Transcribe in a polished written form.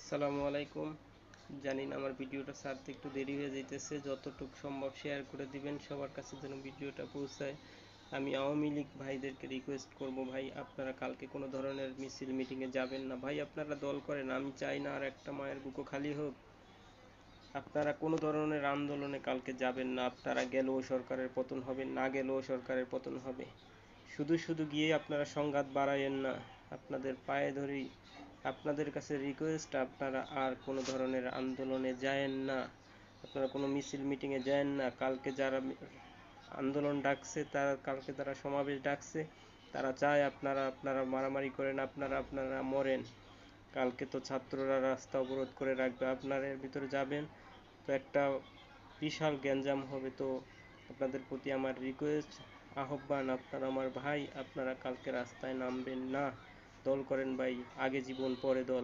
আসসালামু আলাইকুম। জানি না আমার ভিডিওটা ছাড়তে একটু দেরি হয়ে যাইতেছে, যতটুকু সম্ভব শেয়ার করে দিবেন সবার কাছে যেন ভিডিওটা পৌঁছায়। আমি আওয়ামী লীগ ভাইদেরকে রিকোয়েস্ট করব, ভাই আপনারা কালকে কোনো ধরনের মিছিল মিটিংয়ে যাবেন না। ভাই আপনারা দল করেন, আমি চাই না আর একটা মায়ের বুকও খালি হোক। আপনারা কোনো ধরনের আন্দোলনে কালকে যাবেন না। আপনারা গেলেও সরকারের পতন হবে, না গেলেও সরকারের পতন হবে। শুধু শুধু গিয়ে আপনারা সংঘাত বাড়ায়েন না। আপনাদের পায়ে ধরি, আপনাদের কাছে রিকোয়েস্ট, আপনারা আর কোনো ধরনের আন্দোলনে যায়েন না। আপনারা কোনো মিছিল মিটিংয়ে যায়েন না। কালকে যারা আন্দোলন ডাকছে, তারা কালকে তারা সমাবেশ ডাকছে, তারা চায় আপনারা আপনারা মারামারি করেন, আপনারা আপনারা মরেন। কালকে তো ছাত্ররা রাস্তা অবরোধ করে রাখবে, আপনারা এর ভিতরে যাবেন তো একটা বিশাল গ্যাঞ্জাম হবে। তো আপনাদের প্রতি আমার রিকোয়েস্ট, আহ্বান, আপনারা আমার ভাই, আপনারা কালকে রাস্তায় নামবেন না। দল করেন ভাই, আগে জীবন পরে দল।